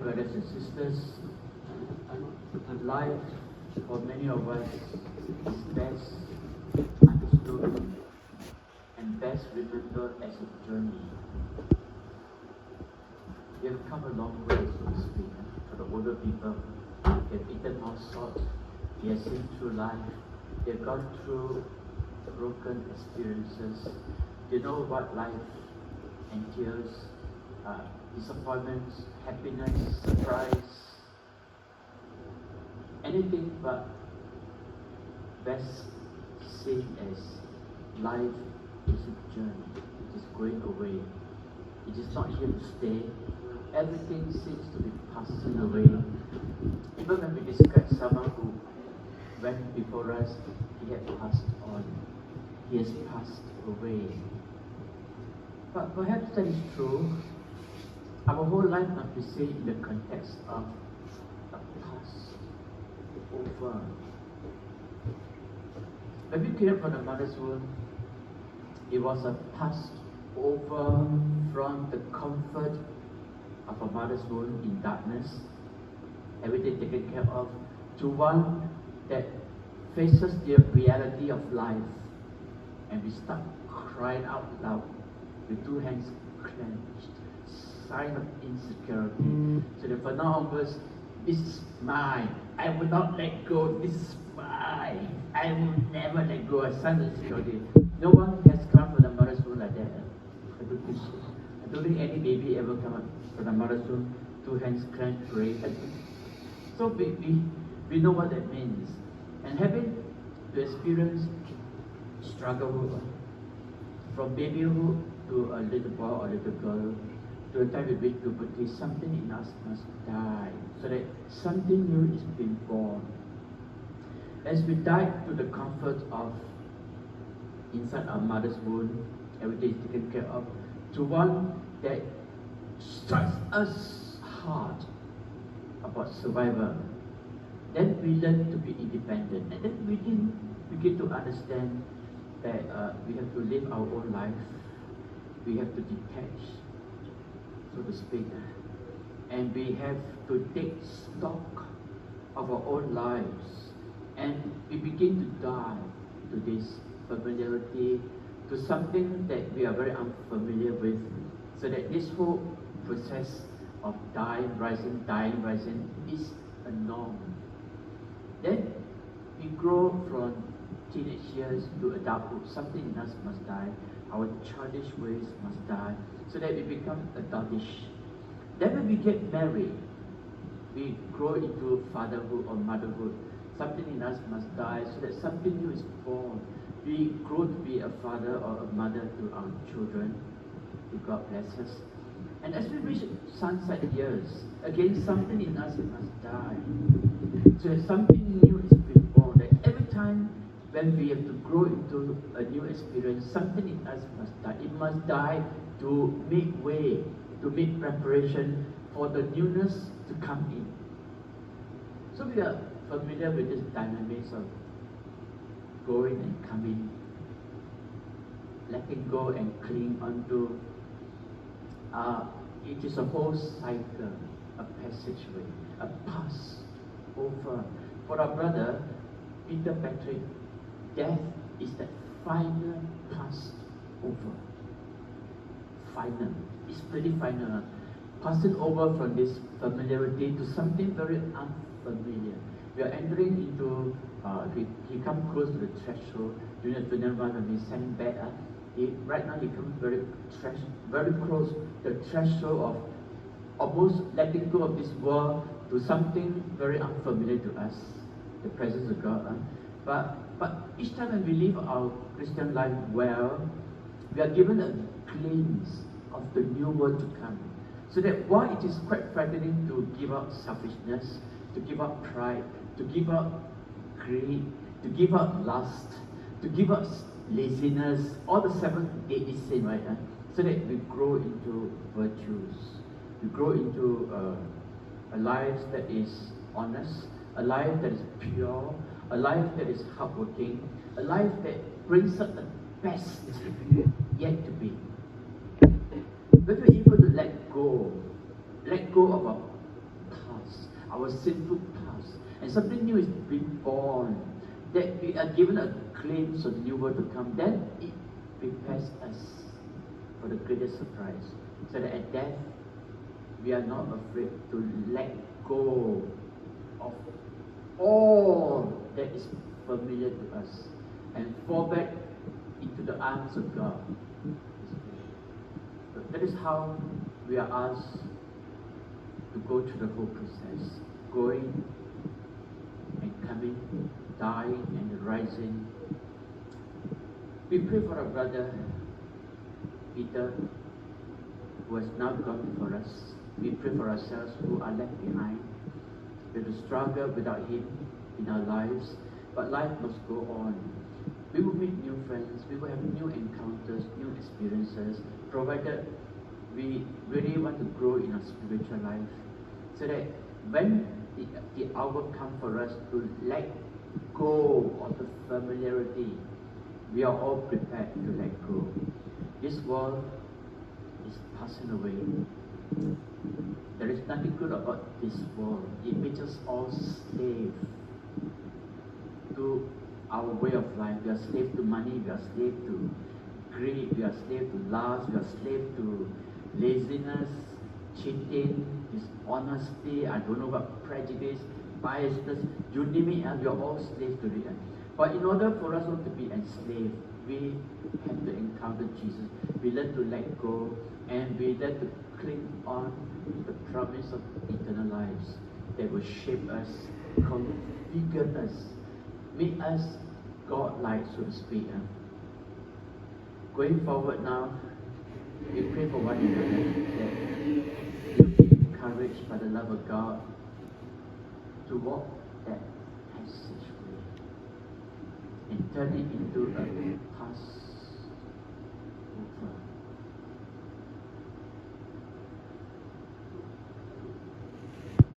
brothers and sisters, life for many of us is best understood and best remembered as a journey. We have come a long way, so to speak. For the older people, they have eaten more salt, they have seen through life, they have gone through broken experiences, they know what life entails, disappointments, happiness, surprise, anything but best seen as life is a journey. It is going away. It is not here to stay. Everything seems to be passing away. Even when we describe someone who went before us, he had passed on. He has passed away. But perhaps that is true. Our whole life must be seen in the context of a past over. When we came from the mother's womb, it was a past over from the comfort of a mother's womb in darkness, everything taken care of, to one that faces the reality of life, and we start crying out loud with two hands clenched, sign of insecurity. So that from now onwards, this is mine. I will not let go. This is mine. I will never let go. A sign of insecurity. No one has come from the mother's womb like that. I don't think any baby ever come from the mother's womb, two hands clenched, raised. So we know what that means. And having to experience struggle from babyhood to a little boy or little girl, to a time we reach puberty, something in us must die, so that something new is being born. As we die to the comfort of inside our mother's womb, everything is taken care of, to one that strikes us hard about survival. Then we learn to be independent, and then we begin to understand that we have to live our own life. We have to detach, so to speak, and we have to take stock of our own lives, and we begin to die to this familiarity, to something that we are very unfamiliar with, so that this whole process of dying, rising is a norm. Then we grow from teenage years to adulthood. Something in us must die. Our childish ways must die, so that we become adultish. Then when we get married, we grow into fatherhood or motherhood. Something in us must die, so that something new is born. We grow to be a father or a mother to our children. God bless us. And as we reach sunset years, again something in us must die. So that something new is being born. That every time when we have to grow into a new experience, something in us must die. It must die to make way, to make preparation for the newness to come in. So we are familiar with this dynamics of going and coming, letting go and clinging onto. It is a whole cycle, a passageway, a pass over. For our brother, Peter Patrick, death is the final pass over. Final. It's pretty final. Passing over from this familiarity to something very unfamiliar. We are entering into, he comes close to the threshold during the funeral when we sang back. Right now he comes very close to the threshold of almost letting go of this world to something very unfamiliar to us, the presence of God. But each time when we live our Christian life well, we are given a glimpse of the new world to come. So that while it is quite frightening to give up selfishness, to give up pride, to give up greed, to give up lust, to give up laziness, all the 7 deadly sins, right? So that we grow into virtues. We grow into a life that is honest, a life that is pure, a life that is hardworking, a life that brings up the best yet to be. When we're able to let go of our our sinful past, and something new is being born, that we are given a glimpse of the new world to come, then it prepares us for the greatest surprise. So that at death, we are not afraid to let go of all that is familiar to us and fall back into the arms of God. So that is how we are asked to go through the whole process, going and coming, dying and rising. We pray for our brother Peter, who has now gone for us. We pray for ourselves who are left behind. We have to struggle without him in our lives, but life must go on. We will meet new friends, we will have new encounters, new experiences, provided we really want to grow in our spiritual life, so that when the hour comes for us to let go of the familiarity, we are all prepared to let go. This world is passing away. There is nothing good about this world. It makes us all slave to our way of life. We are slave to money, we are slave to greed, we are slave to lust, we are slave to laziness, cheating, dishonesty, I don't know what, prejudice, biasness, you name it, and we are all slaves to it. But in order for us not to be enslaved, we have to encounter Jesus. We learn to let go, and we learn to cling on to the promise of eternal lives that will shape us, configure us, make us God-like, so to speak. Going forward now, we pray for one another that we be encouraged by the love of God to walk that passage way and turn it into a task